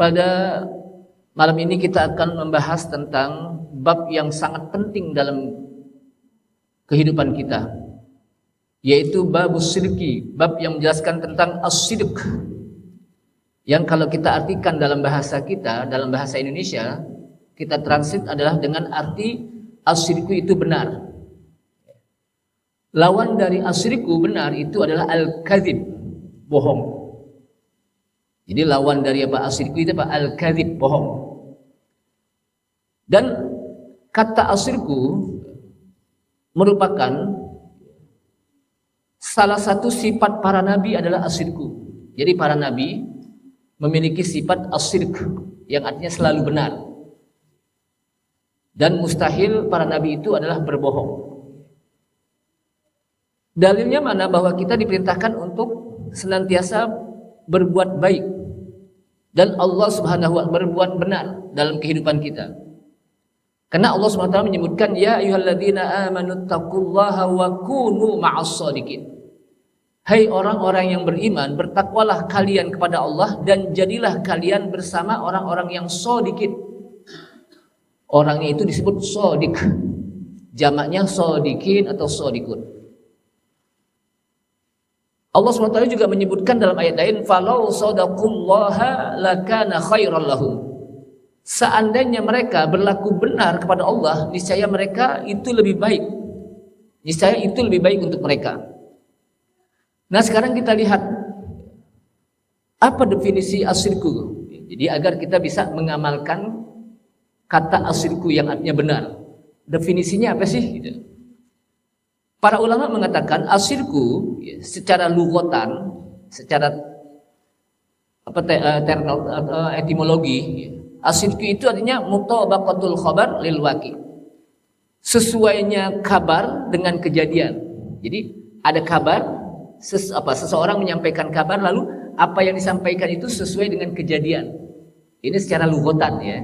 Pada malam ini kita akan membahas tentang bab yang sangat penting dalam kehidupan kita, yaitu babus sidqi, bab yang menjelaskan tentang as-sidq, yang kalau kita artikan dalam bahasa kita, dalam bahasa Indonesia, kita translate adalah dengan arti as-sidqu itu benar. Lawan dari as-sidqu benar itu adalah al-kadzib, bohong. Jadi lawan dari apa as-sidqu itu apa? Al-kadzib, bohong. Dan kata as-sidqu merupakan salah satu sifat para nabi adalah as-sidqu. Jadi para nabi memiliki sifat as-sidq yang artinya selalu benar. Dan mustahil para nabi itu adalah berbohong. Dalilnya mana? Bahwa kita diperintahkan untuk senantiasa berbuat baik dan Allah Subhanahu wa ta'ala berbuat benar dalam kehidupan kita. Karena Allah Subhanahu wa ta'ala menyebutkan ya ayyuhalladzina amanu taqullaha wa kunu ma'as shadiqin. Hai orang-orang yang beriman, bertakwalah kalian kepada Allah dan jadilah kalian bersama orang-orang yang shadiqin. Orangnya itu disebut shadiq. Jamaknya shadiqin atau shadiqun. Allah SWT juga menyebutkan dalam ayat lain, falau sadaqullaha lakana khairan lahum. Seandainya mereka berlaku benar kepada Allah, niscaya mereka itu lebih baik. Niscaya itu lebih baik untuk mereka. Nah, sekarang kita lihat apa definisi as-sidqu. Jadi agar kita bisa mengamalkan kata as-sidqu yang artinya benar. Definisinya apa sih? Gitu. Para ulama mengatakan as-sidqu secara lughatan, secara etimologi, as-sidqu itu artinya mutabaqatul khabar lil waqi. Sesuainya kabar dengan kejadian. Jadi ada kabar, seseorang menyampaikan kabar, lalu apa yang disampaikan itu sesuai dengan kejadian. Ini secara lughatan ya.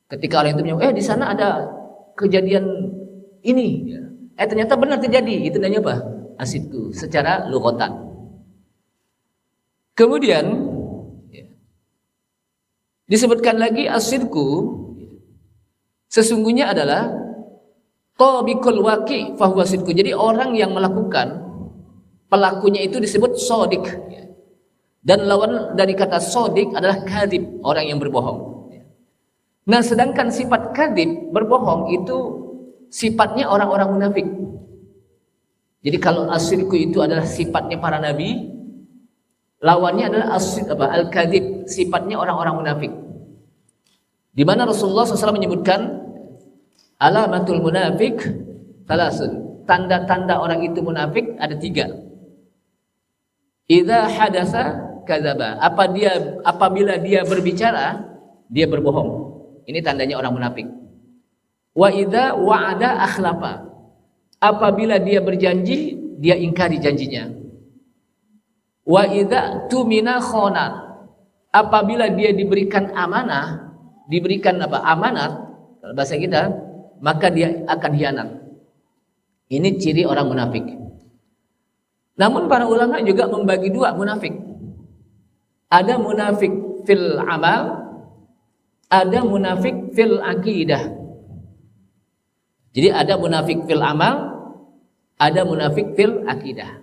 Ketika orang itu menyampaikan, di sana ada kejadian ini ya. Ternyata benar terjadi, itu namanya apa? As-sidqu secara lughatan. Kemudian disebutkan lagi as-sidqu sesungguhnya adalah tabiqul waqi fahuwa sidqu. Jadi orang yang melakukan, pelakunya itu disebut shadiq. Dan lawan dari kata shadiq adalah kadzib, orang yang berbohong. Nah, sedangkan sifat kadzib, berbohong itu sifatnya orang-orang munafik. Jadi kalau as-sidqu itu adalah sifatnya para nabi, lawannya adalah al-kadzib, sifatnya orang-orang munafik. Di mana Rasulullah SAW menyebutkan alamatul munafik thalathun. Tanda-tanda orang itu munafik ada 3. Idza hadasa kadzaba. Apabila dia berbicara, dia berbohong. Ini tandanya orang munafik. Wa idza wa'ada akhlafa. Apabila dia berjanji, dia ingkari janjinya. Wa idza tumina khana. Apabila dia diberikan amanah, diberikan amanat, kalau bahasa kita, maka dia akan hianat. Ini ciri orang munafik. Namun para ulama juga membagi 2 munafik. Ada munafik fil amal, ada munafik fil aqidah. Jadi ada munafik fil amal, ada munafik fil akidah.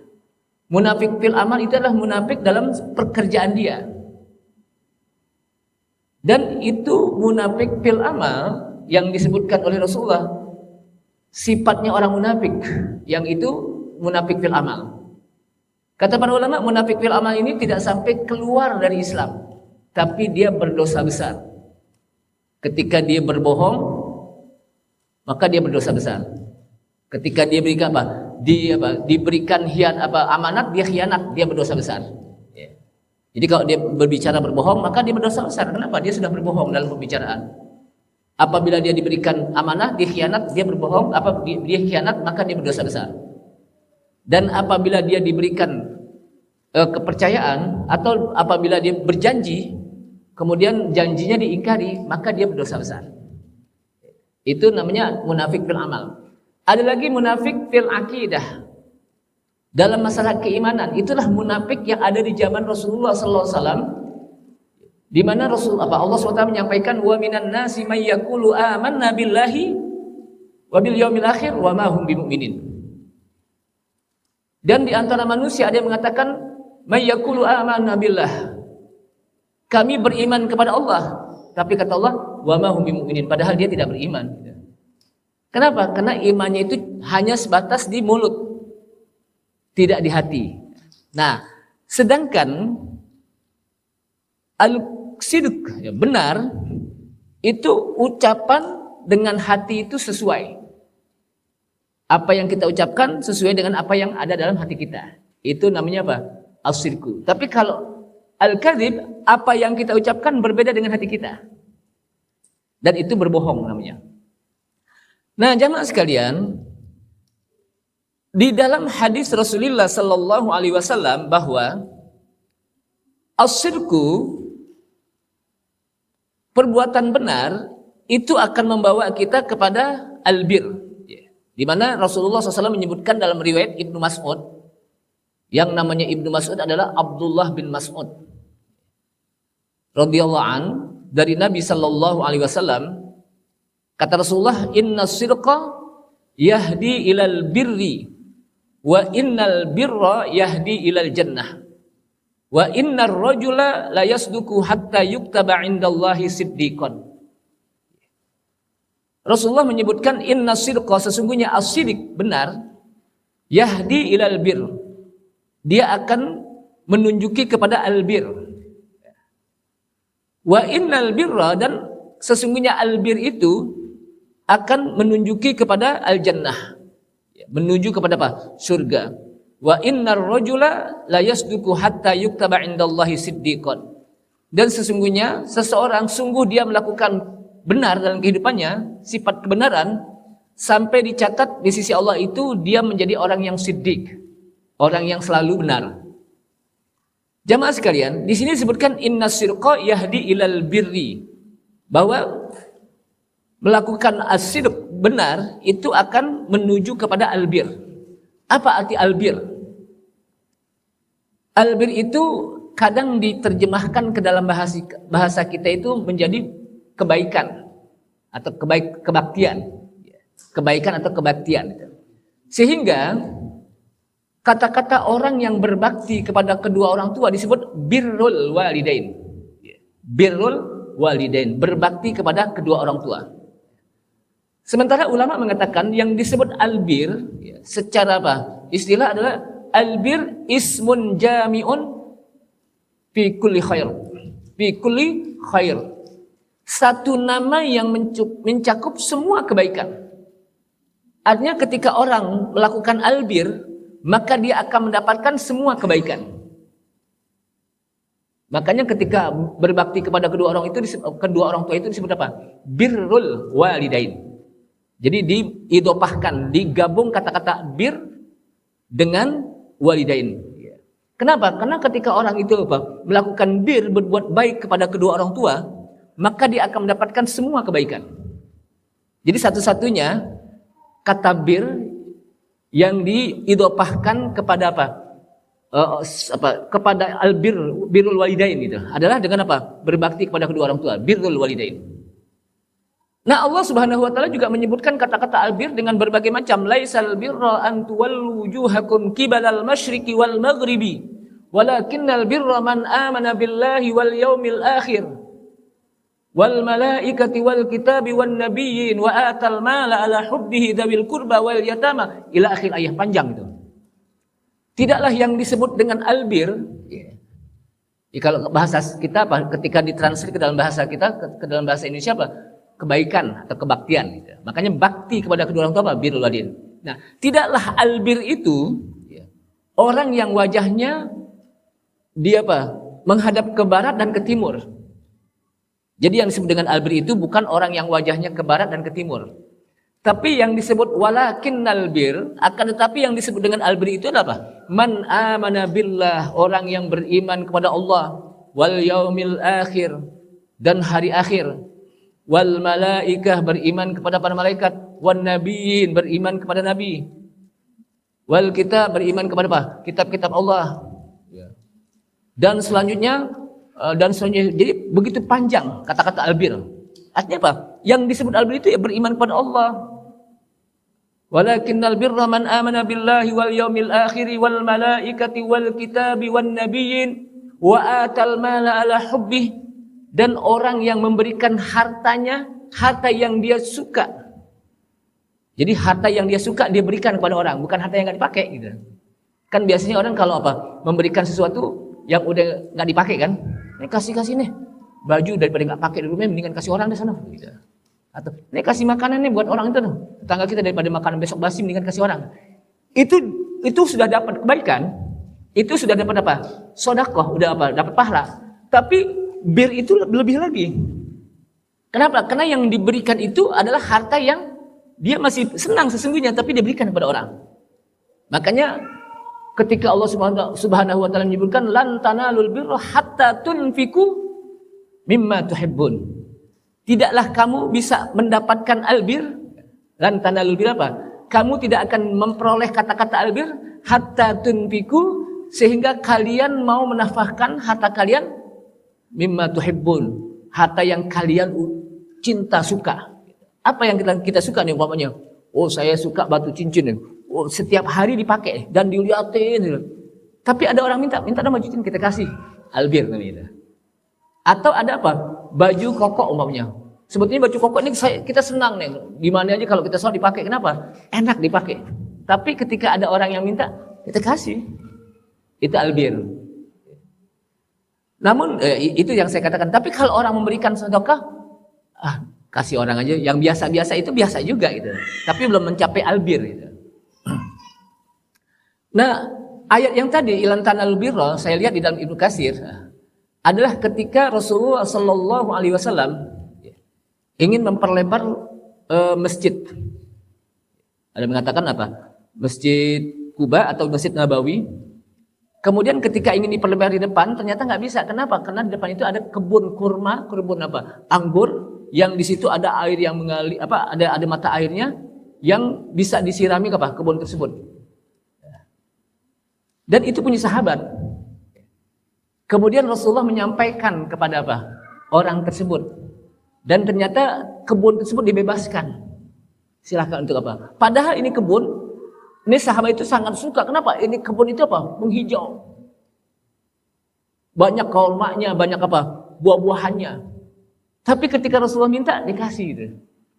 Munafik fil amal itu adalah munafik dalam pekerjaan dia. Dan itu munafik fil amal yang disebutkan oleh Rasulullah, sifatnya orang munafik, yang itu munafik fil amal. Kata para ulama, munafik fil amal ini tidak sampai keluar dari Islam, tapi dia berdosa besar. Ketika dia berbohong, maka dia berdosa besar. Ketika dia berikan diberikan amanat, dia khianat, dia berdosa besar. Jadi kalau dia berbicara berbohong, maka dia berdosa besar. Kenapa? Dia sudah berbohong dalam pembicaraan. Apabila dia diberikan amanah, dia khianat, dia berbohong, dia khianat, maka dia berdosa besar. Dan apabila dia diberikan kepercayaan, atau apabila dia berjanji, kemudian janjinya diingkari, maka dia berdosa besar. Itu namanya munafik fil amal. Ada lagi munafik fil akidah. Dalam masalah keimanan, itulah munafik yang ada di zaman Rasulullah SAW. Di mana Allah SWT menyampaikan wa minan nasi may yaqulu amanna billahi wa bil yaumil akhir wa ma hum bimumin. Dan di antara manusia ada yang mengatakan may yaqulu amanna billah. Kami beriman kepada Allah, tapi kata Allah wa ma hum bimumin, padahal dia tidak beriman. Kenapa? Karena imannya itu hanya sebatas di mulut, tidak di hati. Nah, sedangkan al-sidq, ya, benar, itu ucapan dengan hati itu sesuai. Apa yang kita ucapkan sesuai dengan apa yang ada dalam hati kita. Itu namanya apa? Al-sidq. Tapi kalau al-kadzib, apa yang kita ucapkan berbeda dengan hati kita. Dan itu berbohong namanya. Nah, jamaah sekalian, di dalam hadis Rasulullah sallallahu alaihi wasallam bahwa as-sidqu, perbuatan benar, itu akan membawa kita kepada albir. Di mana Rasulullah SAW menyebutkan dalam riwayat Ibnu Mas'ud, yang namanya Ibnu Mas'ud adalah Abdullah bin Mas'ud radhiyallahu an, dari Nabi sallallahu alaihi wasallam, kata Rasulullah, inna sirqa yahdi ilal birri wa innal birra yahdi ilal jannah wa innar rajula la yasduku hatta yuktaba indallahi siddiqan. Rasulullah menyebutkan inna sirqa, sesungguhnya as-sidq, benar, yahdi ilal bir, dia akan menunjuki kepada albir. Wa innal birra, dan sesungguhnya albir itu akan menunjuki kepada al-jannah, menuju kepada apa? Surga. Wa innar rajula la yasduku hatta yuktaba indallahi siddiqan. Dan sesungguhnya seseorang sungguh dia melakukan benar dalam kehidupannya, sifat kebenaran, sampai dicatat di sisi Allah itu dia menjadi orang yang siddiq, orang yang selalu benar. Jamaah sekalian, di sini disebutkan inna sirqa yahdi ilal birri, bahwa melakukan as-sidq, benar, itu akan menuju kepada albir. Apa arti albir? Albir itu kadang diterjemahkan ke dalam bahasa kita itu menjadi kebaikan atau kebaktian. Kebaikan atau kebaktian. Sehingga kata-kata orang yang berbakti kepada kedua orang tua disebut birrul walidain. Birrul walidain, berbakti kepada kedua orang tua. Sementara ulama mengatakan yang disebut albir, secara apa? Istilah adalah albir ismun jami'un fi kulli khair. Fi kulli khair. Satu nama yang mencakup semua kebaikan. Artinya ketika orang melakukan albir, maka dia akan mendapatkan semua kebaikan. Makanya ketika berbakti kepada kedua orang tua itu disebut apa? Birrul walidain. Jadi diidopahkan, digabung kata-kata bir dengan walidain. Kenapa? Karena ketika orang itu melakukan bir, berbuat baik kepada kedua orang tua, maka dia akan mendapatkan semua kebaikan. Jadi satu-satunya kata bir yang diidopahkan kepada kepada birrul walidain itu adalah dengan apa? Berbakti kepada kedua orang tua, birrul walidain. Nah, Allah Subhanahu wa taala juga menyebutkan kata-kata albir dengan berbagai macam. Laisal birra an tuwallu wujuhakum qibalal masyriqi wal maghribi, walakinnal birra man amana billahi wal yaumil akhir wal malaikati wal kitabi wan nabiyyin wa atal mala ala hubbihi dzawil qurba wal yatama, ila akhir ayat panjang itu. Tidaklah yang disebut dengan albir, kalau bahasa kita ketika ditranslate ke dalam bahasa kita, ke dalam bahasa Indonesia apa? Kebaikan atau kebaktian gitu. Makanya bakti kepada kedua orang tua apa? Birrul walidain. Nah, tidaklah albir itu orang yang wajahnya dia menghadap ke barat dan ke timur. Jadi yang disebut dengan albir itu bukan orang yang wajahnya ke barat dan ke timur. Tapi yang disebut walakinnal bir, akan tetapi yang disebut dengan albir itu adalah apa? Man amana billah, orang yang beriman kepada Allah, wal yaumil akhir, dan hari akhir, wal malaikah, beriman kepada para malaikat, wan nabiyyin, beriman kepada nabi, wal kitab, beriman kepada apa? Kitab-kitab Allah. Dan selanjutnya dan selanjutnya. Jadi begitu panjang kata-kata albir. Artinya apa? Yang disebut albir itu ya beriman kepada Allah. Walakinnal birra man amana billahi wal yaumil akhir wal malaikati wal kitabi wan nabiyyin wa atal mala ala hubbih, dan orang yang memberikan hartanya, harta yang dia suka. Jadi harta yang dia suka dia berikan kepada orang, bukan harta yang enggak dipakai gitu. Kan biasanya orang kalau apa? Memberikan sesuatu yang udah enggak dipakai kan? Nih kasih nih. Baju daripada enggak pakai di rumah mendingan kasih orang di sana gitu. Atau nih kasih makanan nih buat orang itu tuh. Tetangga kita daripada makanan besok basi mendingan kasih orang. Itu sudah dapat kebaikan. Itu sudah dapat apa? Sedekah, udah apa? Dapat pahala. Tapi bir itu lebih lagi. Kenapa? Karena yang diberikan itu adalah harta yang dia masih senang sesungguhnya tapi diberikan kepada orang. Makanya ketika Allah Subhanahu wa taala menyebutkan lan tanalul birra hatta tunfiku mimma tuhibbun. Tidaklah kamu bisa mendapatkan albir, lan tanalul birra apa? Kamu tidak akan memperoleh kata-kata albir hatta tunfiku, sehingga kalian mau menafkahkan harta kalian mimma tuhibbun, harta yang kalian cinta suka. Apa yang kita suka nih umpamanya? Oh, saya suka batu cincin nih. Oh, setiap hari dipakai dan dilihatin. Tapi ada orang minta dong baju cincin, kita kasih albir namanya. Atau ada apa? Baju koko umpamanya. Sebetulnya baju koko ini kita senang nih. Di mana aja kalau kita sholat dipakai, kenapa? Enak dipakai. Tapi ketika ada orang yang minta, kita kasih. Itu albir. Namun itu yang saya katakan. Tapi kalau orang memberikan sedekah, kasih orang aja. Yang biasa-biasa itu biasa juga gitu. Tapi belum mencapai albir gitu. Nah, ayat yang tadi ilan tanal birra, saya lihat di dalam Ibnu Katsir adalah ketika Rasulullah Sallallahu Alaihi Wasallam ingin memperlebar masjid. Ada mengatakan apa? Masjid Kuba atau Masjid Nabawi. Kemudian ketika ingin diperlebar di depan, ternyata nggak bisa. Kenapa? Karena di depan itu ada kebun kurma, kebun apa? Anggur, yang di situ ada air yang mengalir, ada mata airnya yang bisa disirami apa? Kebun tersebut. Dan itu punya sahabat. Kemudian Rasulullah menyampaikan kepada apa? Orang tersebut. Dan ternyata kebun tersebut dibebaskan. Silahkan untuk apa? Padahal ini kebun, ini sahabat itu sangat suka. Kenapa? Ini kebun itu apa? Menghijau. Banyak kurmanya, banyak apa? Buah-buahannya. Tapi ketika Rasulullah minta, dikasih gitu.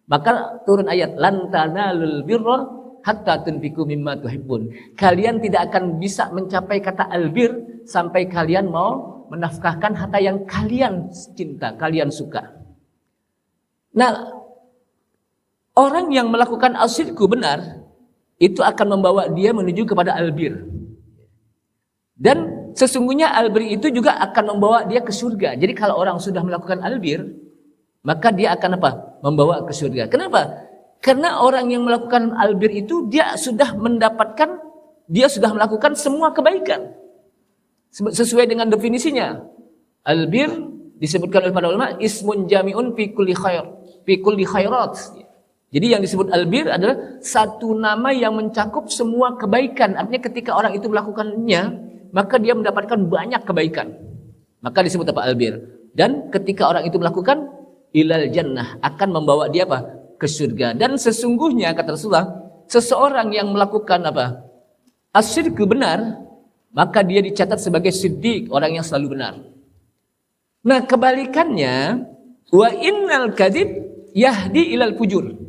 Maka turun ayat lan tanalul birra hatta tunfiqu mimma tuhibbun. Kalian tidak akan bisa mencapai kata albir sampai kalian mau menafkahkan harta yang kalian cinta, kalian suka. Nah, orang yang melakukan asyirku benar itu akan membawa dia menuju kepada albir. Dan sesungguhnya albir itu juga akan membawa dia ke surga. Jadi kalau orang sudah melakukan albir, maka dia akan apa? Membawa ke surga. Kenapa? Karena orang yang melakukan albir itu dia sudah melakukan semua kebaikan. Sesuai dengan definisinya. Albir disebutkan oleh para ulama ismun jami'un fi kulli khairat. Jadi yang disebut albir adalah satu nama yang mencakup semua kebaikan. Artinya ketika orang itu melakukannya, maka dia mendapatkan banyak kebaikan. Maka disebut apa? Albir. Dan ketika orang itu melakukan ilal jannah, akan membawa dia apa? Ke surga. Dan sesungguhnya kata Rasulullah, seseorang yang melakukan apa? Asyirku benar, maka dia dicatat sebagai siddiq, orang yang selalu benar. Nah, kebalikannya, wa innal kadzib yahdi ilal fujur.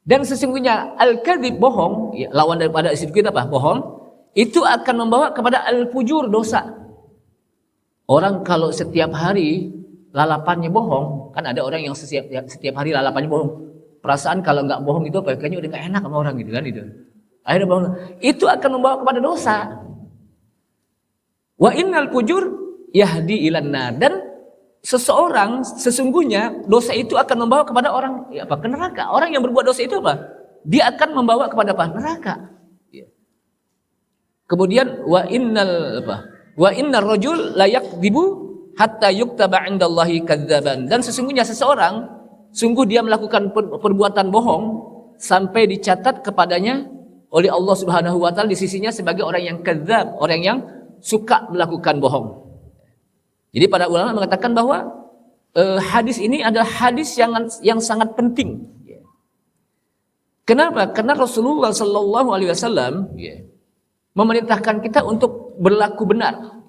Dan sesungguhnya al-kadzib bohong, ya, lawan daripada asyirku itu apa? Bohong. Itu akan membawa kepada al-fujur, dosa. Orang kalau setiap hari lalapannya bohong, kan ada orang yang setiap hari lalapannya bohong. Perasaan kalau nggak bohong itu apa? Kayaknya udah nggak enak sama orang gitu kan itu. Akhirnya bohong. Itu akan membawa kepada dosa. Wa innal fujur yahdi ilan nar. Dan seseorang sesungguhnya dosa itu akan membawa kepada orang ke neraka. Orang yang berbuat dosa itu apa? Dia akan membawa kepada apa? Neraka. Kemudian wa innar rajul la yakdzibu hatta yuktaba 'indallahi kadzaban. Dan sesungguhnya seseorang sungguh dia melakukan perbuatan bohong sampai dicatat kepadanya oleh Allah Subhanahu wa taala di sisinya sebagai orang yang kadzab, orang yang suka melakukan bohong. Jadi para ulama mengatakan bahwa hadis ini adalah hadis yang sangat penting. Kenapa? Karena Rasulullah Sallallahu Alaihi Wasallam memerintahkan kita untuk berlaku benar.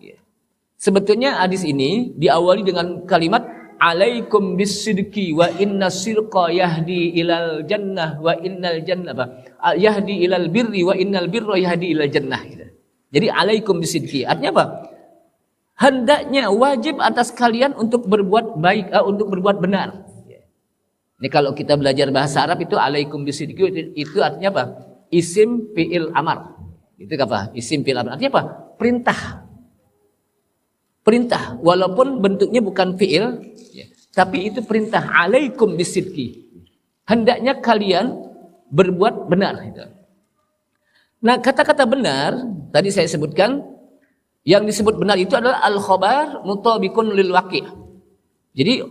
Sebetulnya hadis ini diawali dengan kalimat alaikum bisidqi wa inna sirqa yahdi ilal jannah wa innal jannah yahdi ilal birri wa innal birra yahdi ilal jannah. Jadi alaikum bisidqi artinya apa? Hendaknya wajib atas kalian untuk berbuat baik, untuk berbuat benar. Ini kalau kita belajar bahasa Arab itu alaikum bisidqi itu artinya apa? Isim fi'il amar. Itu apa? Isim fi'il amar. Artinya apa? Perintah. Perintah walaupun bentuknya bukan fi'il, tapi itu perintah alaikum bisidqi. Hendaknya kalian berbuat benar. Nah, kata-kata benar tadi saya sebutkan, yang disebut benar itu adalah al-khabar mutabiqun lil waqi'. Jadi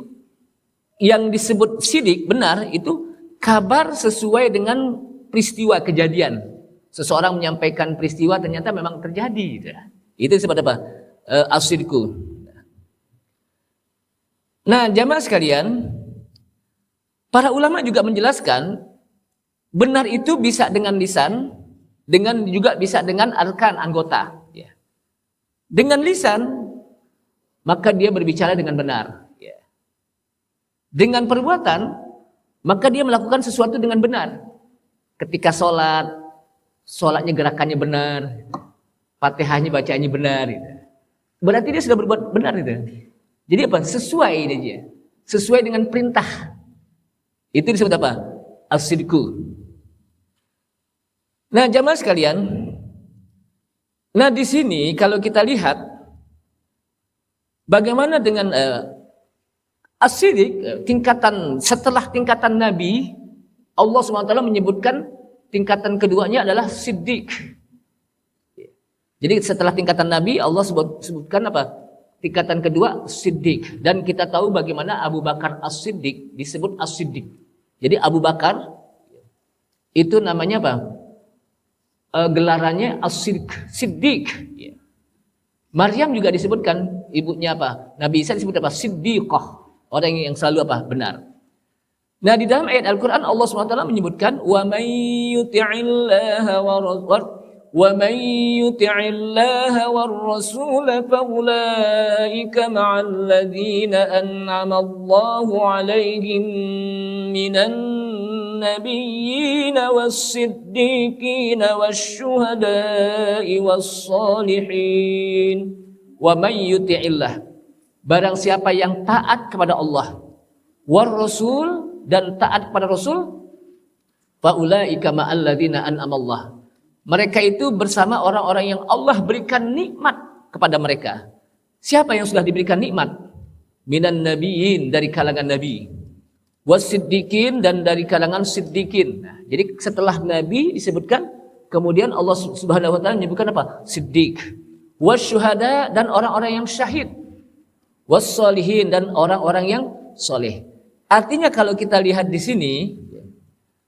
yang disebut sidik benar itu kabar sesuai dengan peristiwa kejadian. Seseorang menyampaikan peristiwa ternyata memang terjadi gitu. Itu disebut apa? As-sidqu. Nah, jamaah sekalian, para ulama juga menjelaskan benar itu bisa dengan lisan, dengan juga bisa dengan arkan anggota. Dengan lisan maka dia berbicara dengan benar. Dengan perbuatan maka dia melakukan sesuatu dengan benar. Ketika sholatnya gerakannya benar, Fatihahnya bacaannya benar. Berarti dia sudah berbuat benar itu. Jadi apa? Sesuai dia. Sesuai dengan perintah. Itu disebut apa? As-sidqu. Nah, jamaah sekalian, nah di sini kalau kita lihat bagaimana dengan as-sidq, tingkatan setelah tingkatan Nabi, Allah SWT menyebutkan tingkatan keduanya adalah siddiq. Jadi setelah tingkatan Nabi, Allah sebutkan apa? Tingkatan kedua siddiq. Dan kita tahu bagaimana Abu Bakar as-siddiq disebut as-siddiq. Jadi Abu Bakar itu namanya apa? Gelarannya as-siddiq. Siddiq. Maryam juga disebutkan ibunya apa? Nabi Isa disebut apa? Siddiqah. Orang yang selalu apa? Benar. Nah, di dalam ayat Al-Qur'an Allah SWT menyebutkan wa may yuti'illaha wa man yuti'illaha war rasul fa ulaika ma'al ladzina an'ama Allahu 'alaihim minan nabiyyin was-siddiqin wasyuhada'i was-salihin. Wa may yuti'illah, barang siapa yang taat kepada Allah, war rasul, dan taat kepada Rasul, faulaika ma'al ladzina an'ama Allah, mereka itu bersama orang-orang yang Allah berikan nikmat kepada mereka. Siapa yang sudah diberikan nikmat? Minan nabiyyin, dari kalangan nabi, was-siddiqin, dan dari kalangan siddiqin. Nah, jadi setelah nabi disebutkan, kemudian Allah Subhanahu wa taala menyebutkan apa? Siddiq. Wasyuhada, dan orang-orang yang syahid. Was-salihin, dan orang-orang yang soleh. Artinya kalau kita lihat di sini,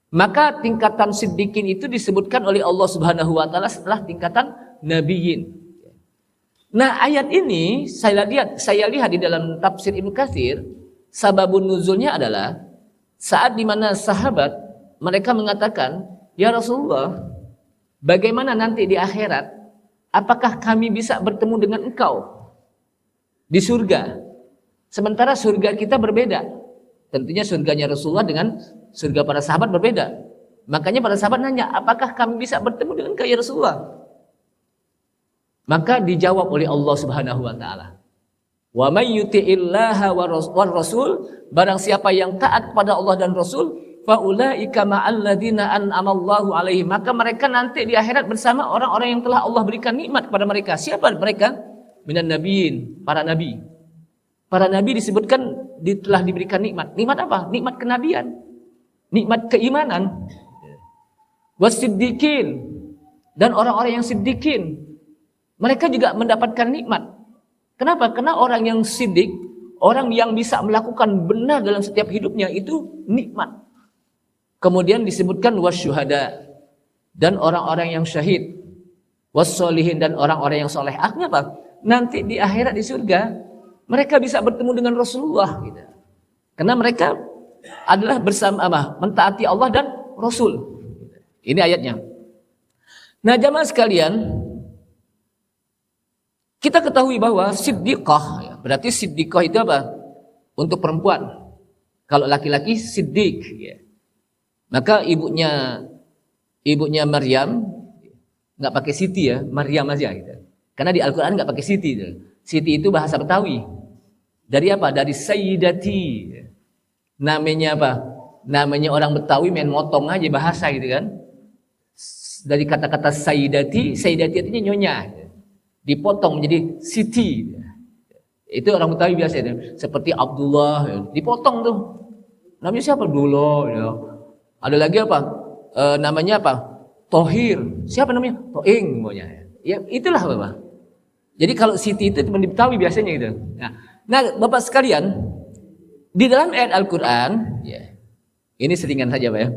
maka tingkatan siddiqin itu disebutkan oleh Allah Subhanahu wa taala setelah tingkatan nabiyyin. Nah, ayat ini saya lihat di dalam tafsir Ibnu Katsir, sababun nuzulnya adalah saat di mana sahabat mereka mengatakan, "Ya Rasulullah, bagaimana nanti di akhirat? Apakah kami bisa bertemu dengan Engkau di surga? Sementara surga kita berbeda." Tentunya surganya Rasulullah dengan surga para sahabat berbeda. Makanya para sahabat nanya, apakah kami bisa bertemu dengan Engkau ya Rasulullah? Maka dijawab oleh Allah Subhanahu wa taala, wa may yuti'illaha war rasul, barang siapa yang taat kepada Allah dan Rasul, fa ulaika ma'al ladzina an'ama Allahu 'alaihim, maka mereka nanti di akhirat bersama orang-orang yang telah Allah berikan nikmat kepada mereka. Siapa mereka? Minan nabiyyin, para nabi. Para nabi disebutkan telah diberikan nikmat. Nikmat apa? Nikmat kenabian, nikmat keimanan. Was-siddiqin, dan orang-orang yang siddiqin, mereka juga mendapatkan nikmat. Kenapa? Karena orang yang siddiq, orang yang bisa melakukan benar dalam setiap hidupnya, itu nikmat. Kemudian disebutkan wasyuhada, dan orang-orang yang syahid, was-solihin, dan orang-orang yang soleh. Artinya apa? Nanti di akhirat di surga, mereka bisa bertemu dengan Rasulullah gitu. Karena mereka adalah bersama mentaati Allah dan Rasul. Ini ayatnya. Nah, jamaah sekalian, kita ketahui bahwa siddiqah, ya, berarti siddiqah itu apa? Untuk perempuan. Kalau laki-laki siddiq, ya. Maka ibunya Maryam nggak pakai Siti ya, Maryam aja gitu. Karena di Al-Quran nggak pakai Siti itu. Siti itu bahasa Betawi. Dari apa? Dari Sayyidati. Namanya apa? Namanya orang Betawi main motong aja bahasa gitu kan. Dari kata-kata Sayyidati, Sayyidati artinya nyonya. Dipotong menjadi Siti. Itu orang Betawi biasa itu. Seperti Abdullah, ya. Dipotong tuh. Namanya siapa? Dulu. Ya. Ada lagi apa? Namanya apa? Tohir. Siapa namanya? Toing. Ya, itulah Bapak. Jadi kalau Siti itu cuma di Betawi biasanya gitu. Nah, Bapak sekalian, di dalam ayat Al-Quran, ya, ini seringan saja Pak ya.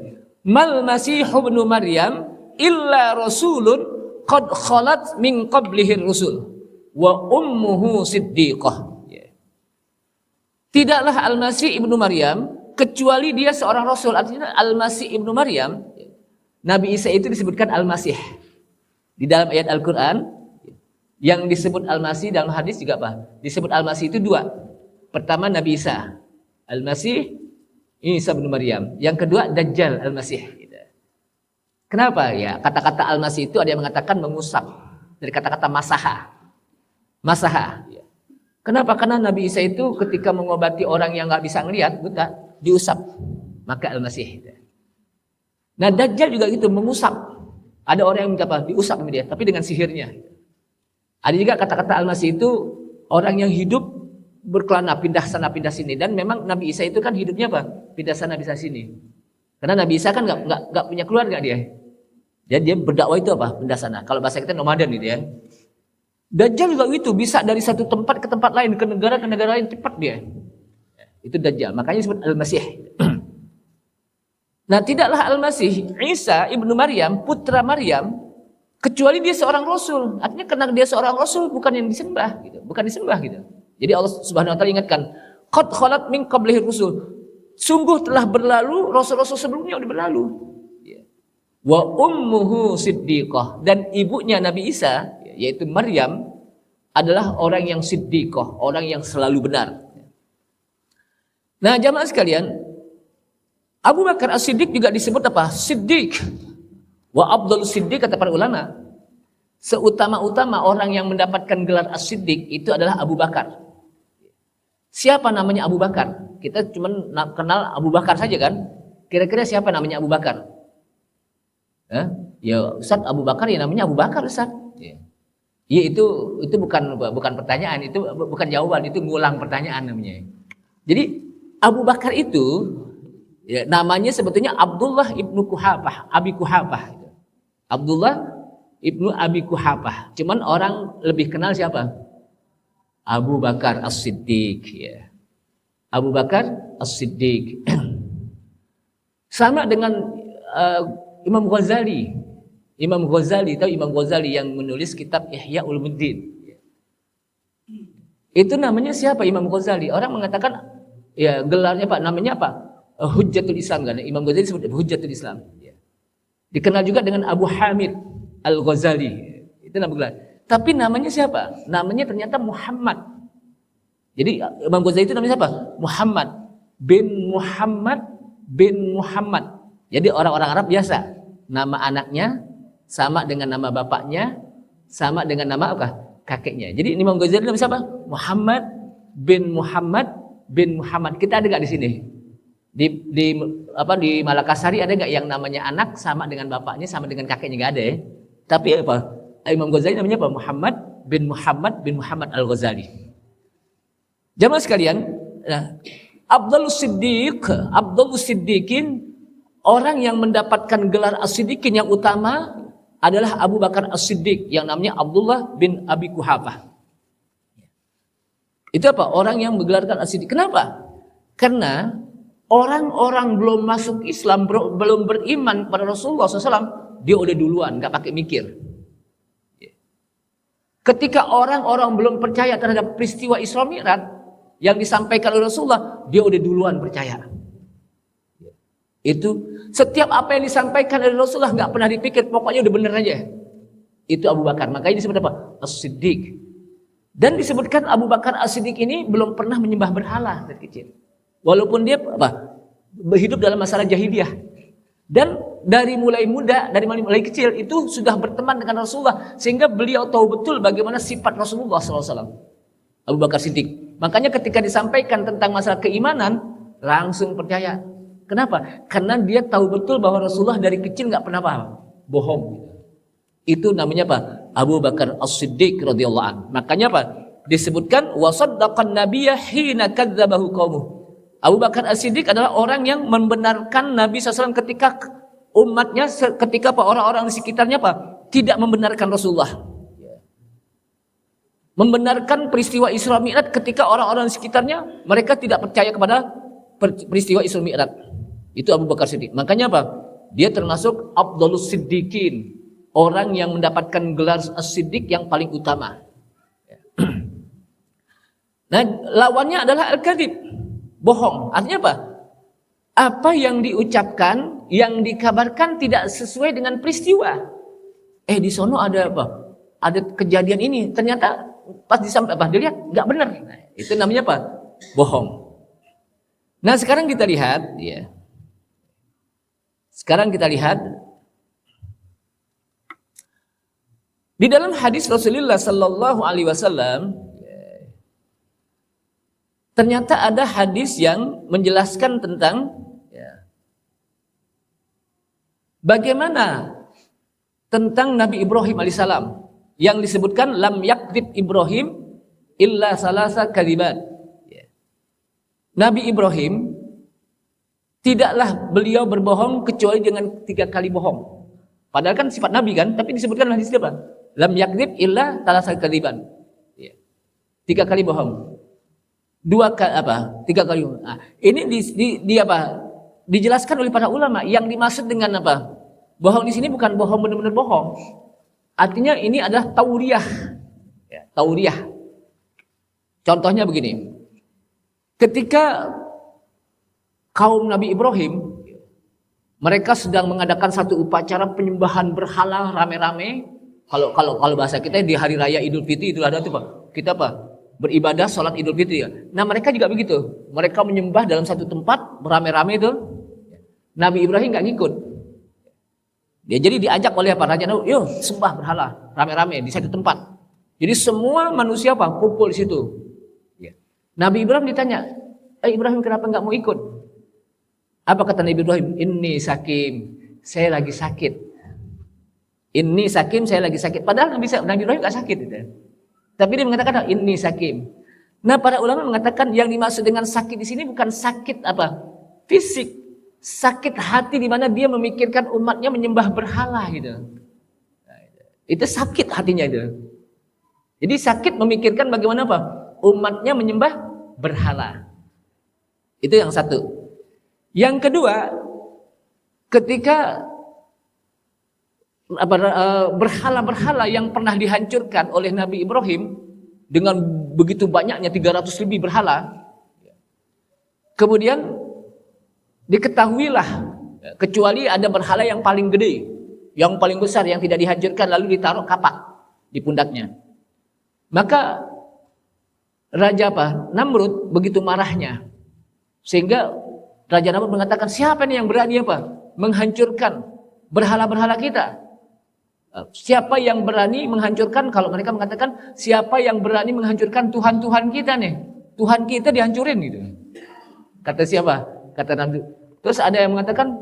Mal Masihu ibnu Maryam illa rasulun qad khalat min qablihir rusul wa ummuhu siddiqah. Ya. Tidaklah Al-Masih ibnu Maryam kecuali dia seorang rasul. Artinya Al-Masih ibnu Maryam, Nabi Isa itu disebutkan Al-Masih. Di dalam ayat Al-Quran yang disebut Al-Masih dalam hadis juga apa? Disebut Al-Masih itu dua. Pertama Nabi Isa, Al-Masih Isa bin Maryam. Yang kedua Dajjal Al-Masih. Kenapa? Ya, kata-kata Al-Masih itu ada yang mengatakan mengusap dari kata-kata masaha. Masaha. Kenapa? Karena Nabi Isa itu ketika mengobati orang yang nggak bisa ngelihat, buta, diusap. Maka Al-Masih. Nah Dajjal juga gitu, mengusap. Ada orang yang minta apa? Diusap sama dia, tapi dengan sihirnya. Ada juga kata-kata Al-Masih itu orang yang hidup berkelana pindah sana pindah sini, dan memang Nabi Isa itu kan hidupnya apa? Pindah sana pindah sini. Karena Nabi Isa kan nggak punya keluarga dia. Jadi dia berdakwah itu apa? Pindah sana. Kalau bahasa kita nomaden gitu ya. Dajjal juga itu bisa dari satu tempat ke tempat lain, ke negara lain cepat dia. Itu Dajjal. Makanya disebut Al-Masih. Nah, tidaklah Al-Masih Isa ibnu Maryam, putra Maryam, kecuali dia seorang rasul. Artinya karena dia seorang rasul bukan yang disembah gitu. Bukan disembah gitu. Jadi Allah Subhanahu wa taala ingatkan, qad khalat min qablihi rusul. Sungguh telah berlalu rasul-rasul sebelumnya sudah berlalu. Wa ummuhu siddiqah, dan ibunya Nabi Isa yaitu Maryam adalah orang yang siddiqah, orang yang selalu benar. Nah, jamaah sekalian, Abu Bakar As-Siddiq juga disebut apa? Siddiq. Wa Abdul Siddiq kata para ulama, seutama-utama orang yang mendapatkan gelar As-Siddiq itu adalah Abu Bakar. Siapa namanya Abu Bakar? Kita cuma kenal Abu Bakar saja kan? Kira-kira siapa namanya Abu Bakar? Ya Ustaz, Abu Bakar ya namanya Abu Bakar Ustaz. Ya itu bukan pertanyaan, itu bukan jawaban, itu ngulang pertanyaan namanya. Jadi Abu Bakar itu ya, namanya sebetulnya Abdullah ibnu Kuhafah, Abi Kuhafah. Abdullah ibnu Abi Kuhafah. Cuman orang lebih kenal siapa? Abu Bakar As-Siddiq. Ya. Abu Bakar As-Siddiq. Sama dengan Imam Ghazali. Imam Ghazali, tahu Imam Ghazali yang menulis kitab Ihya Ulumuddin. Itu namanya siapa Imam Ghazali? Orang mengatakan ya gelarnya Pak, namanya apa? Hujjatul Islam kan. Imam Ghazali disebut Hujjatul Islam. Dikenal juga dengan Abu Hamid Al-Ghazali. Itu nama gelar. Tapi namanya siapa? Namanya ternyata Muhammad. Jadi Imam Ghazali itu namanya siapa? Muhammad bin Muhammad bin Muhammad. Jadi orang-orang Arab biasa. Nama anaknya sama dengan nama bapaknya, sama dengan nama apa? Kakeknya. Jadi Imam Ghazali namanya siapa? Muhammad bin Muhammad bin Muhammad. Kita ada nggak di sini? Di Malakasari ada nggak yang namanya anak sama dengan bapaknya sama dengan kakeknya? Nggak ada ya. Tapi apa? Imam Ghazali namanya apa? Muhammad bin Muhammad Al-Ghazali. Jamaah sekalian, Abdul Siddiqin, orang yang mendapatkan gelar As-Siddiqin yang utama adalah Abu Bakar As-Siddiq yang namanya Abdullah bin Abi Kuhafah. Itu apa? Orang yang menggelarkan As-Siddiq. Kenapa? Karena orang-orang belum masuk Islam, belum beriman pada Rasulullah SAW, dia udah duluan, nggak pakai mikir. Ketika orang-orang belum percaya terhadap peristiwa Isra Mi'raj, yang disampaikan oleh Rasulullah, dia udah duluan percaya. Itu setiap apa yang disampaikan oleh Rasulullah nggak pernah dipikir, pokoknya udah bener aja. Itu Abu Bakar. Makanya disebut apa? As-Siddiq. Dan disebutkan Abu Bakar As-Siddiq ini belum pernah menyembah berhala dari kecil. Walaupun dia hidup dalam masalah jahiliyah. Dan dari mulai muda, dari mulai kecil itu sudah berteman dengan Rasulullah, sehingga beliau tahu betul bagaimana sifat Rasulullah SAW. Abu Bakar Siddiq. Makanya ketika disampaikan tentang masalah keimanan, langsung percaya. Kenapa? Karena dia tahu betul bahwa Rasulullah dari kecil nggak pernah bohong. Itu namanya apa? Abu Bakar As-Siddiq radhiyallahu anhu. Makanya apa? Disebutkan wasaddaqan nabiyya hina kadzdzabahu qaumuh. Abu Bakar As-Siddiq adalah orang yang membenarkan Nabi SAW ketika umatnya, ketika orang-orang di sekitarnya tidak membenarkan Rasulullah. Membenarkan peristiwa Isra Mi'raj ketika orang-orang di sekitarnya mereka tidak percaya kepada peristiwa Isra Mi'raj. Itu Abu Bakar Siddiq. Makanya dia termasuk Afdhalus Siddiqin, orang yang mendapatkan gelar As-Siddiq yang paling utama. Nah, lawannya adalah Al-Kadzib, bohong. Artinya apa? Apa yang diucapkan, yang dikabarkan tidak sesuai dengan peristiwa. Di sono ada ada kejadian ini, ternyata pas dilihat nggak benar. Nah, itu namanya bohong. Nah, sekarang kita lihat ya. Sekarang kita lihat di dalam hadis Rasulullah Sallallahu Alaihi Wasallam, ternyata ada hadis yang menjelaskan tentang bagaimana tentang Nabi Ibrahim alaihissalam yang disebutkan lam yakdzib Ibrahim illa salasa kalimat. Nabi Ibrahim tidaklah beliau berbohong kecuali dengan 3 kali bohong. Padahal kan sifat Nabi kan, tapi disebutkan hadis apa? Lam yakdzib illa salasa kalimat. 3 kali bohong. 3 kali. Nah, ini dijelaskan oleh para ulama yang dimaksud dengan bohong di sini bukan bohong benar-benar bohong. Artinya ini adalah tauriyah. Tauriyah. Contohnya begini. Ketika kaum Nabi Ibrahim mereka sedang mengadakan satu upacara penyembahan berhala rame-rame. Kalau bahasa kita di hari raya Idul Fitri itu ada kita beribadah sholat Idul Fitri ya. Nah, mereka juga begitu. Mereka menyembah dalam satu tempat beramai-ramai itu. Nabi Ibrahim nggak ngikut. Dia jadi diajak oleh para raja, yuk sembah berhala rame-rame di satu tempat. Jadi semua manusia kumpul di situ. Nabi Ibrahim ditanya, Ibrahim kenapa nggak mau ikut? Apa kata Nabi Ibrahim? Inni sakim, saya lagi sakit. Inni sakim, saya lagi sakit. Padahal Nabi Ibrahim nggak sakit. Tapi dia mengatakan inni sakim. Nah, para ulama mengatakan yang dimaksud dengan sakit di sini bukan sakit fisik, sakit hati di mana dia memikirkan umatnya menyembah berhala gitu. Itu sakit hatinya itu. Jadi sakit memikirkan bagaimana umatnya menyembah berhala. Itu yang satu. Yang kedua, ketika berhala-berhala yang pernah dihancurkan oleh Nabi Ibrahim dengan begitu banyaknya 300 lebih berhala, kemudian diketahuilah kecuali ada berhala yang paling gede, yang paling besar yang tidak dihancurkan lalu ditaruh kapak di pundaknya. Maka Raja Namrud begitu marahnya sehingga Raja Namrud mengatakan, siapa nih yang berani menghancurkan berhala-berhala kita? Siapa yang berani menghancurkan, kalau mereka mengatakan siapa yang berani menghancurkan Tuhan-Tuhan kita nih? Tuhan kita dihancurin gitu. Kata siapa? Kata Namrud. Terus ada yang mengatakan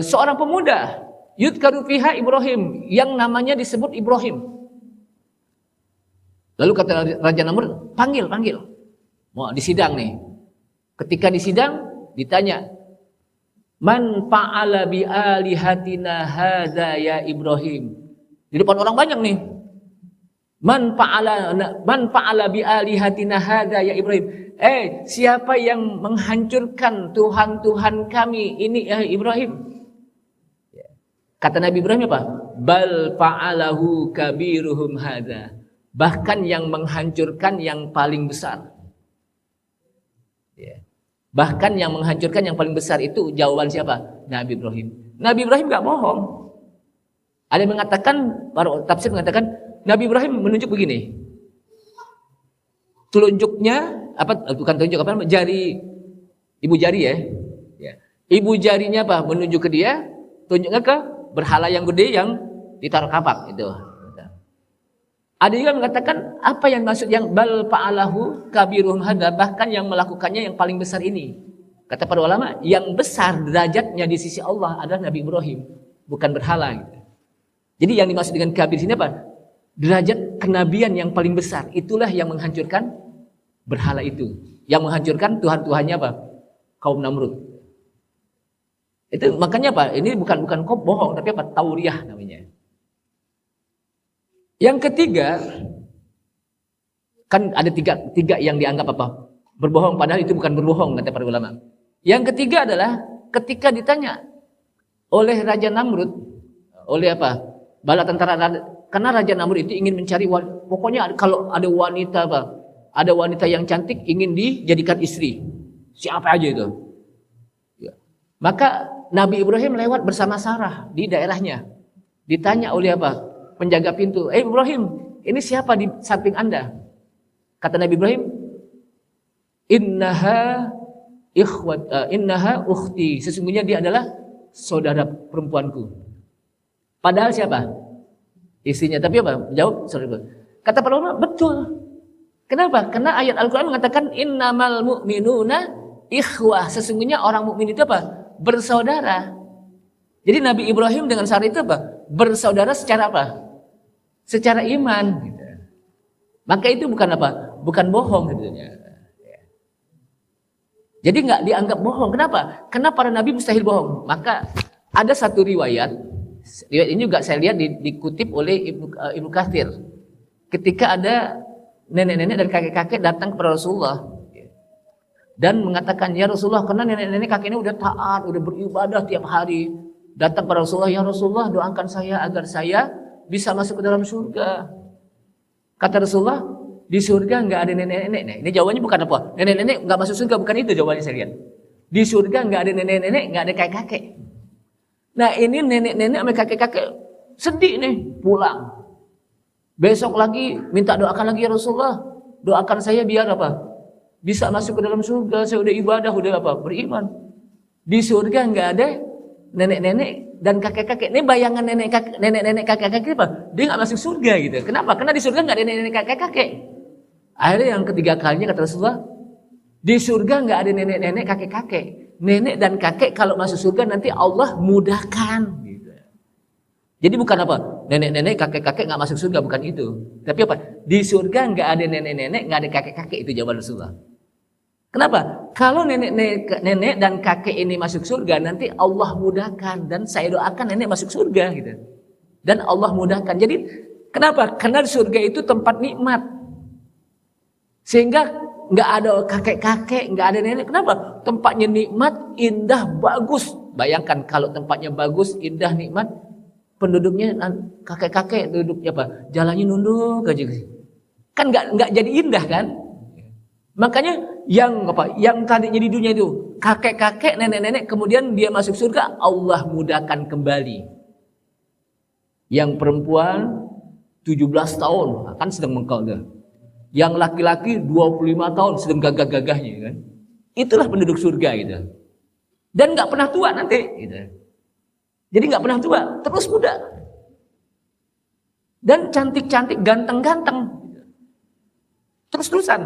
seorang pemuda yudkaru fiha Ibrahim yang namanya disebut Ibrahim. Lalu kata Raja Namrud, panggil. Mau disidang nih. Ketika disidang ditanya, man fa'ala bi alihatina hadza ya Ibrahim. Di depan orang banyak nih. Man fa'ala bi alihatina hadza ya Ibrahim. Siapa yang menghancurkan Tuhan-Tuhan kami ini ya Ibrahim? Kata Nabi Ibrahim Bal fa'alahu kabiruhum hadza. Bahkan yang menghancurkan yang paling besar. Bahkan yang menghancurkan yang paling besar itu jawaban siapa? Nabi Ibrahim. Nabi Ibrahim nggak bohong. Ada yang mengatakan, para tafsir mengatakan Nabi Ibrahim menunjuk begini. Telunjuknya bukan telunjuk jari, ibu jari ya. Ibu jarinya menunjuk ke dia, tunjuknya ke berhala yang gede yang ditaruh kapak itu. Ada juga mengatakan apa yang maksud yang bal fa'alahu kabiruhum hadza, bahkan yang melakukannya yang paling besar ini. Kata para ulama, yang besar derajatnya di sisi Allah adalah Nabi Ibrahim, bukan berhala gitu. Jadi yang dimaksud dengan kabir sini apa? Derajat kenabian yang paling besar, itulah yang menghancurkan berhala itu. Yang menghancurkan Tuhan-Tuhannya kaum Namrud. Itu makanya ini bukan bohong, tapi tauriah namanya. Yang ketiga, kan ada tiga yang dianggap berbohong, padahal itu bukan berbohong kata para ulama. Yang ketiga adalah ketika ditanya oleh Raja Namrud, oleh bala tentara, karena Raja Namrud itu ingin mencari, pokoknya kalau ada wanita yang cantik ingin dijadikan istri, siapa aja itu. Ya. Maka Nabi Ibrahim lewat bersama Sarah di daerahnya, ditanya oleh penjaga pintu, Ibrahim, ini siapa di samping Anda? Kata Nabi Ibrahim, innaha ukhti, sesungguhnya dia adalah saudara perempuanku. Padahal siapa? Istrinya. Tapi jawab saudara. Kata para ulama, betul. Kenapa? Karena ayat Al-Quran mengatakan innamal mu'minuna ikhwah, sesungguhnya orang mukmin itu bersaudara. Jadi Nabi Ibrahim dengan Sarah itu bersaudara secara secara iman gitu. Maka itu bukan bohong gitu. Jadi nggak dianggap bohong. Kenapa? Karena para nabi mustahil bohong. Maka ada satu riwayat ini juga saya lihat dikutip oleh Ibnu Katsir. Ketika ada nenek-nenek dan kakek-kakek datang kepada Rasulullah dan mengatakan, ya Rasulullah, karena nenek-nenek kakek ini udah taat, udah beribadah tiap hari, datang kepada Rasulullah, ya Rasulullah, doakan saya agar saya bisa masuk ke dalam surga. Kata Rasulullah, di surga nggak ada nenek-nenek. Ini jawabannya bukan nenek-nenek nggak masuk surga, bukan itu jawabannya saya lihat. Di surga nggak ada nenek-nenek, nggak ada kakek-kakek. Nah ini nenek-nenek sama kakek-kakek sedih nih, pulang. Besok lagi minta doakan lagi, ya Rasulullah, doakan saya biar bisa masuk ke dalam surga. Saya udah ibadah, udah beriman. Di surga nggak ada nenek-nenek dan kakek-kakek. Ini bayangan nenek-nenek kakek-kakek dia nggak masuk surga gitu. Kenapa? Karena di surga nggak ada nenek-nenek kakek-kakek. Akhirnya yang ketiga kalinya kata Rasulullah, di surga nggak ada nenek-nenek kakek-kakek. Nenek dan kakek kalau masuk surga nanti Allah mudahkan. Gitu. Jadi bukan nenek-nenek kakek-kakek nggak masuk surga, bukan itu. Tapi di surga nggak ada nenek-nenek, nggak ada kakek-kakek, itu jawaban Rasulullah. Kenapa? Kalau nenek dan kakek ini masuk surga, nanti Allah mudahkan dan saya doakan nenek masuk surga gitu. Dan Allah mudahkan. Jadi kenapa? Karena surga itu tempat nikmat. Sehingga nggak ada kakek-kakek, nggak ada nenek. Kenapa? Tempatnya nikmat, indah, bagus. Bayangkan kalau tempatnya bagus, indah, nikmat, penduduknya kakek-kakek duduknya jalannya nunduk aja. Kan nggak jadi indah kan? Makanya yang tadinya di dunia itu kakek-kakek, nenek-nenek, kemudian dia masuk surga, Allah mudahkan kembali. Yang perempuan 17 tahun akan sedang mengkal. Yang laki-laki 25 tahun sedang gagah-gagahnya kan. Itulah penduduk surga gitu. Dan nggak pernah tua nanti gitu. Jadi nggak pernah tua, terus muda. Dan cantik-cantik, ganteng-ganteng. Terus-terusan.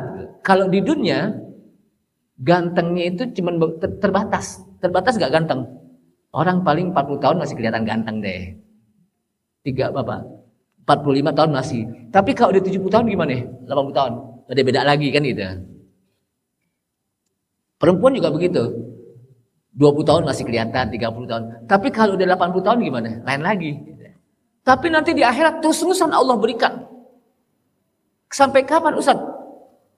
Kalau di dunia gantengnya itu cuma terbatas. Terbatas gak ganteng. Orang paling 40 tahun masih kelihatan ganteng deh. 45 tahun masih. Tapi kalau udah 70 tahun gimana? 80 tahun. Udah beda lagi kan gitu. Perempuan juga begitu. 20 tahun masih kelihatan, 30 tahun. Tapi kalau udah 80 tahun gimana? Lain lagi. Tapi nanti di akhirat terus-terusan Allah berikan. Sampai kapan Ustaz?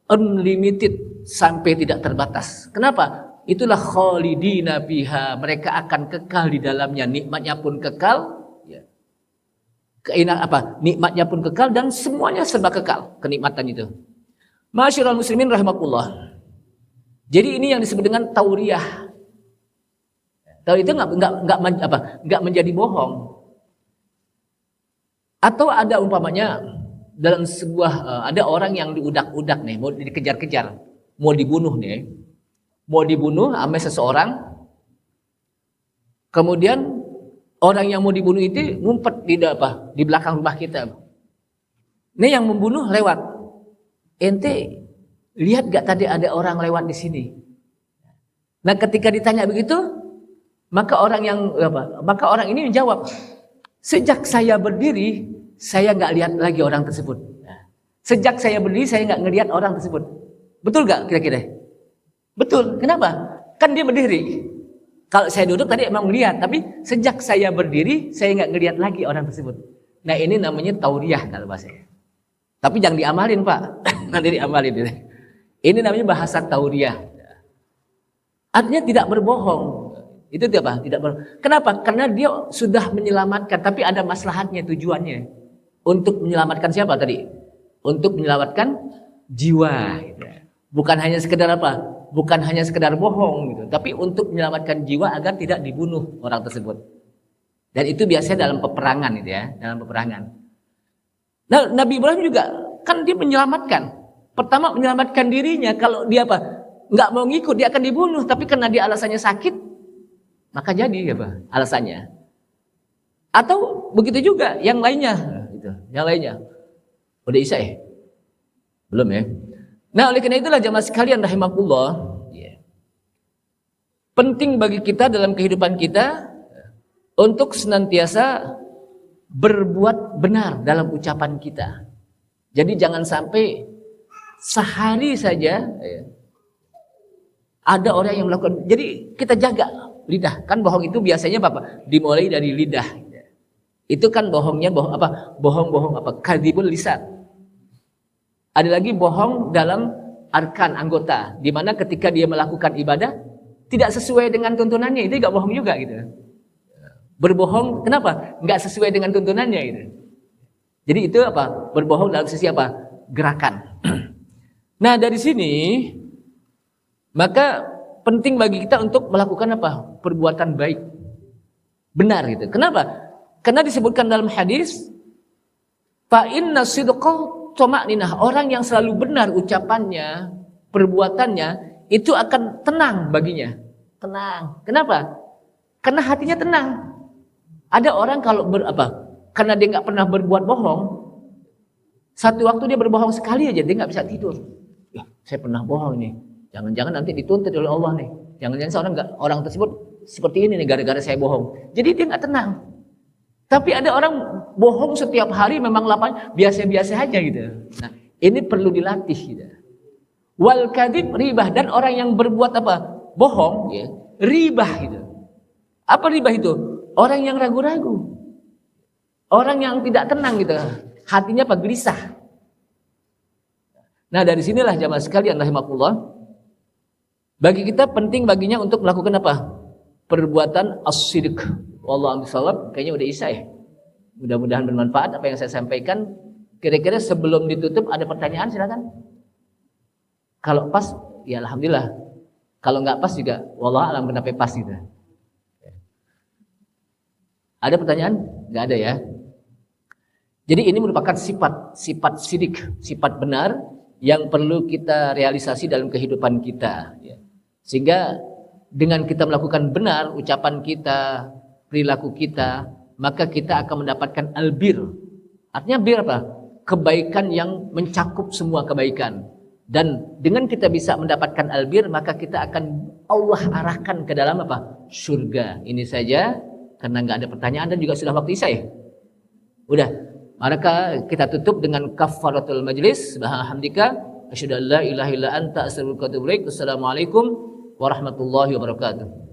Unlimited, sampai tidak terbatas. Kenapa? Itulah khalidina biha. Mereka akan kekal di dalamnya. Nikmatnya pun kekal. Nikmatnya pun kekal dan semuanya serba kekal kenikmatan itu. Masyiral muslimin rahimakumullah. Jadi ini yang disebut dengan tauriyah. Tauriyah itu nggak menjadi bohong. Atau ada umpamanya dalam sebuah ada orang yang diudak-udak nih, mau dikejar-kejar, mau dibunuh nih, mau dibunuh sama seseorang. Kemudian orang yang mau dibunuh itu ngumpet di belakang rumah kita. Ini yang membunuh lewat. Ente lihat gak tadi ada orang lewat di sini? Nah, ketika ditanya begitu, maka orang ini menjawab, sejak saya berdiri, saya nggak lihat lagi orang tersebut. Sejak saya berdiri, saya nggak ngelihat orang tersebut. Betul nggak kira-kira? Betul. Kenapa? Kan dia berdiri. Kalau saya duduk tadi emang melihat, tapi sejak saya berdiri, saya nggak ngelihat lagi orang tersebut. Nah, ini namanya tauriyah kalau bahasanya. Tapi jangan diamalin, Pak. Nanti diamalin. Ini namanya bahasa tauriyah. Artinya tidak berbohong. Itu apa? Tidak berbohong. Kenapa? Karena dia sudah menyelamatkan, tapi ada maslahatnya, tujuannya. Untuk menyelamatkan siapa tadi? Untuk menyelamatkan jiwa. Bukan hanya sekedar apa? Bukan hanya sekedar bohong gitu, tapi untuk menyelamatkan jiwa agar tidak dibunuh orang tersebut. Dan itu biasanya dalam peperangan gitu ya, dalam peperangan. Nah, Nabi Ibrahim juga kan dia menyelamatkan. Pertama menyelamatkan dirinya, kalau dia nggak mau ngikut dia akan dibunuh, tapi karena dia alasannya sakit, maka jadi alasannya. Atau begitu juga yang lainnya, gitu. Yang lainnya. Udah Isya ya? Belum ya? Nah, oleh karena itulah jamaah sekalian rahimakumullah, penting bagi kita dalam kehidupan kita untuk senantiasa berbuat benar dalam ucapan kita. Jadi jangan sampai sehari saja ada orang yang melakukan. Jadi kita jaga lidah. Kan bohong itu biasanya dimulai dari lidah. Itu kan bohongnya bohong kadzibul lisan. Ada lagi bohong dalam arkan anggota, di mana ketika dia melakukan ibadah tidak sesuai dengan tuntunannya, itu juga bohong juga gitu. Berbohong, kenapa? Nggak sesuai dengan tuntunannya gitu. Jadi itu berbohong dalam sisi gerakan. Nah, dari sini maka penting bagi kita untuk melakukan perbuatan baik, benar gitu. Kenapa? Karena disebutkan dalam hadis, fa inna sidqa tuma'ninah, orang yang selalu benar ucapannya, perbuatannya itu akan tenang baginya. Tenang. Kenapa? Karena hatinya tenang. Ada orang kalau karena dia nggak pernah berbuat bohong, satu waktu dia berbohong sekali aja dia nggak bisa tidur. Ya, saya pernah bohong nih. Jangan-jangan nanti dituntut oleh Allah nih. Jangan-jangan orang tersebut seperti ini nih gara-gara saya bohong. Jadi dia nggak tenang. Tapi ada orang bohong setiap hari memang biasa-biasa aja gitu. Nah, ini perlu dilatih gitu. Wal kadzib ribah, dan orang yang berbuat bohong ya, ribah gitu. Apa ribah itu? Orang yang ragu-ragu. Orang yang tidak tenang gitu. Hatinya gelisah. Nah, dari sinilah jamaah sekalian rahimakumullah, bagi kita penting baginya untuk melakukan perbuatan as-sidq. Wallahu a'lam. Kayaknya udah Isya ya. Mudah-mudahan bermanfaat apa yang saya sampaikan. Kira-kira sebelum ditutup ada pertanyaan, silakan. Kalau pas ya alhamdulillah. Kalau nggak pas juga wallahu a'lam kenapa pas gitu. Ada pertanyaan? Nggak ada ya. Jadi ini merupakan sifat sidik, sifat benar yang perlu kita realisasi dalam kehidupan kita. Sehingga dengan kita melakukan benar ucapan kita, perilaku kita, maka kita akan mendapatkan albir. Artinya bir kebaikan yang mencakup semua kebaikan. Dan dengan kita bisa mendapatkan albir, maka kita akan Allah arahkan ke dalam surga. Ini saja, karena nggak ada pertanyaan dan juga sudah waktu Isya ya. Udah, maka kita tutup dengan kafaratul majlis. Subhanallah, asyhadu an la ilaha illa anta, astaghfiruka wa atubu ilaik. Wassalamualaikum warahmatullahi wabarakatuh.